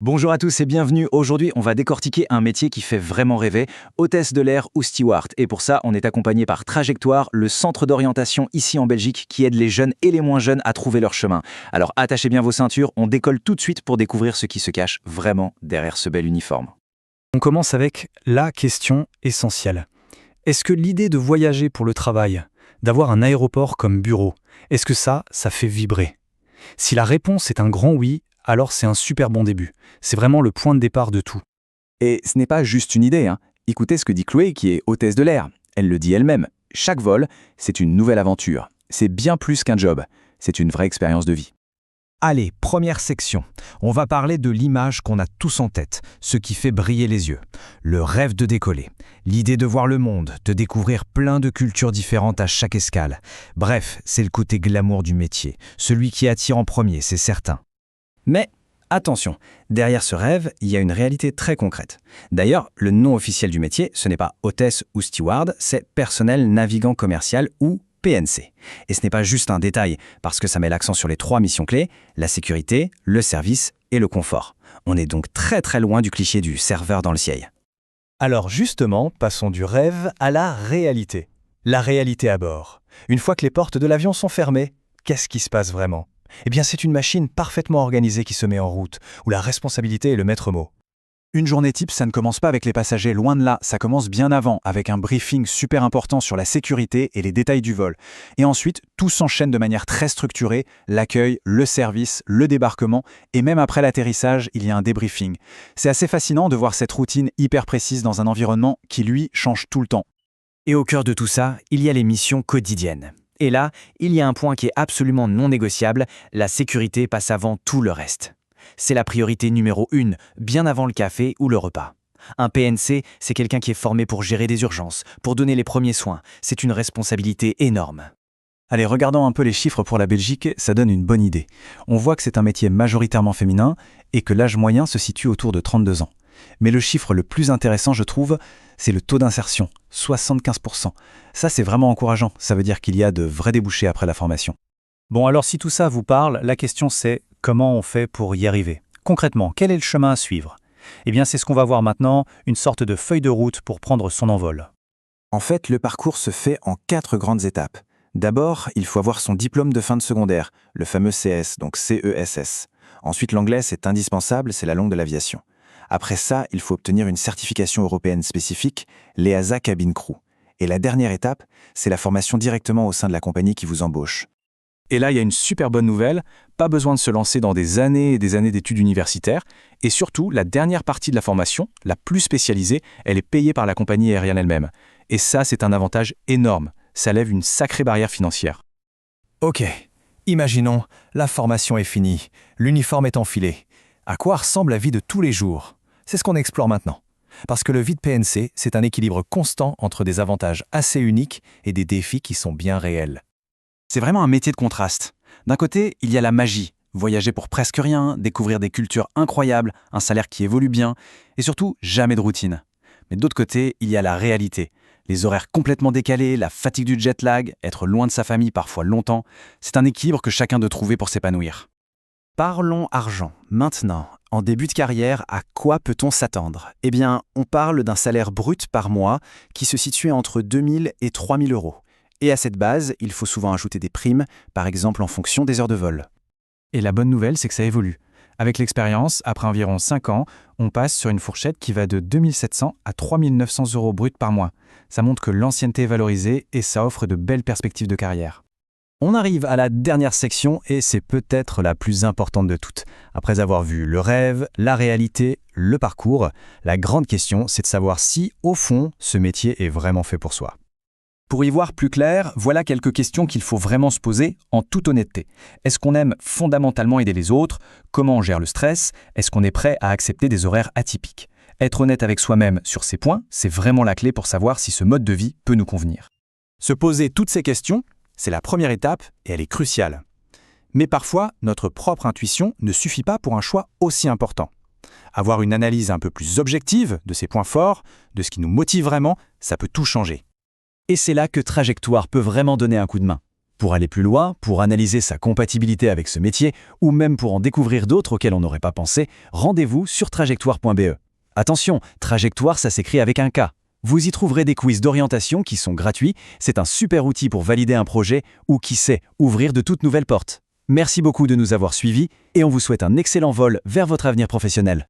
Bonjour à tous et bienvenue. Aujourd'hui, on va décortiquer un métier qui fait vraiment rêver, hôtesse de l'air ou steward. Et pour ça, on est accompagné par Trajectoire, le centre d'orientation ici en Belgique qui aide les jeunes et les moins jeunes à trouver leur chemin. Alors attachez bien vos ceintures, on décolle tout de suite pour découvrir ce qui se cache vraiment derrière ce bel uniforme. On commence avec la question essentielle. Est-ce que l'idée de voyager pour le travail, d'avoir un aéroport comme bureau, est-ce que ça fait vibrer? Si la réponse est un grand oui, alors c'est un super bon début. C'est vraiment le point de départ de tout. Et ce n'est pas juste une idée, hein. Écoutez ce que dit Chloé, qui est hôtesse de l'air. Elle le dit elle-même. Chaque vol, c'est une nouvelle aventure. C'est bien plus qu'un job. C'est une vraie expérience de vie. Allez, première section. On va parler de l'image qu'on a tous en tête, ce qui fait briller les yeux. Le rêve de décoller, l'idée de voir le monde, de découvrir plein de cultures différentes à chaque escale. Bref, c'est le côté glamour du métier, celui qui attire en premier, c'est certain. Mais attention, derrière ce rêve, il y a une réalité très concrète. D'ailleurs, le nom officiel du métier, ce n'est pas hôtesse ou steward, c'est personnel navigant commercial ou PNC. Et ce n'est pas juste un détail, parce que ça met l'accent sur les 3 missions clés, la sécurité, le service et le confort. On est donc très très loin du cliché du serveur dans le ciel. Alors justement, passons du rêve à la réalité. La réalité à bord. Une fois que les portes de l'avion sont fermées, qu'est-ce qui se passe vraiment? Eh bien, c'est une machine parfaitement organisée qui se met en route, où la responsabilité est le maître mot. Une journée type, ça ne commence pas avec les passagers, loin de là, ça commence bien avant, avec un briefing super important sur la sécurité et les détails du vol. Et ensuite, tout s'enchaîne de manière très structurée, l'accueil, le service, le débarquement, et même après l'atterrissage, il y a un débriefing. C'est assez fascinant de voir cette routine hyper précise dans un environnement qui, lui, change tout le temps. Et au cœur de tout ça, il y a les missions quotidiennes. Et là, il y a un point qui est absolument non négociable, la sécurité passe avant tout le reste. C'est la priorité numéro 1, bien avant le café ou le repas. Un PNC, c'est quelqu'un qui est formé pour gérer des urgences, pour donner les premiers soins. C'est une responsabilité énorme. Allez, regardons un peu les chiffres pour la Belgique, ça donne une bonne idée. On voit que c'est un métier majoritairement féminin et que l'âge moyen se situe autour de 32 ans. Mais le chiffre le plus intéressant, je trouve, c'est le taux d'insertion, 75%. Ça, c'est vraiment encourageant. Ça veut dire qu'il y a de vrais débouchés après la formation. Bon, alors si tout ça vous parle, la question c'est comment on fait pour y arriver? Concrètement, quel est le chemin à suivre? Eh bien, c'est ce qu'on va voir maintenant, une sorte de feuille de route pour prendre son envol. En fait, le parcours se fait en 4 grandes étapes. D'abord, il faut avoir son diplôme de fin de secondaire, le fameux CS, donc CESS. Ensuite, l'anglais, c'est indispensable, c'est la langue de l'aviation. Après ça, il faut obtenir une certification européenne spécifique, l'EASA Cabin Crew. Et la dernière étape, c'est la formation directement au sein de la compagnie qui vous embauche. Et là, il y a une super bonne nouvelle, pas besoin de se lancer dans des années et des années d'études universitaires. Et surtout, la dernière partie de la formation, la plus spécialisée, elle est payée par la compagnie aérienne elle-même. Et ça, c'est un avantage énorme. Ça lève une sacrée barrière financière. Ok, imaginons, la formation est finie, l'uniforme est enfilé. À quoi ressemble la vie de tous les jours? C'est ce qu'on explore maintenant. Parce que le vie de PNC, c'est un équilibre constant entre des avantages assez uniques et des défis qui sont bien réels. C'est vraiment un métier de contraste. D'un côté, il y a la magie. Voyager pour presque rien, découvrir des cultures incroyables, un salaire qui évolue bien, et surtout, jamais de routine. Mais de l'autre côté, il y a la réalité. Les horaires complètement décalés, la fatigue du jet lag, être loin de sa famille parfois longtemps, c'est un équilibre que chacun doit trouver pour s'épanouir. Parlons argent. Maintenant, en début de carrière, à quoi peut-on s'attendre? Eh bien, on parle d'un salaire brut par mois qui se situe entre 2 000 et 3 000 euros. Et à cette base, il faut souvent ajouter des primes, par exemple en fonction des heures de vol. Et la bonne nouvelle, c'est que ça évolue. Avec l'expérience, après environ 5 ans, on passe sur une fourchette qui va de 2 700 à 3 900 euros bruts par mois. Ça montre que l'ancienneté est valorisée et ça offre de belles perspectives de carrière. On arrive à la dernière section et c'est peut-être la plus importante de toutes. Après avoir vu le rêve, la réalité, le parcours, la grande question, c'est de savoir si, au fond, ce métier est vraiment fait pour soi. Pour y voir plus clair, voilà quelques questions qu'il faut vraiment se poser en toute honnêteté. Est-ce qu'on aime fondamentalement aider les autres? Comment on gère le stress? Est-ce qu'on est prêt à accepter des horaires atypiques? Être honnête avec soi-même sur ces points, c'est vraiment la clé pour savoir si ce mode de vie peut nous convenir. Se poser toutes ces questions, c'est la première étape et elle est cruciale. Mais parfois, notre propre intuition ne suffit pas pour un choix aussi important. Avoir une analyse un peu plus objective de ses points forts, de ce qui nous motive vraiment, ça peut tout changer. Et c'est là que Trajectoire peut vraiment donner un coup de main. Pour aller plus loin, pour analyser sa compatibilité avec ce métier, ou même pour en découvrir d'autres auxquels on n'aurait pas pensé, rendez-vous sur trajectoire.be. Attention, Trajectoire, ça s'écrit avec un K. Vous y trouverez des quiz d'orientation qui sont gratuits, c'est un super outil pour valider un projet ou, qui sait, ouvrir de toutes nouvelles portes. Merci beaucoup de nous avoir suivis et on vous souhaite un excellent vol vers votre avenir professionnel.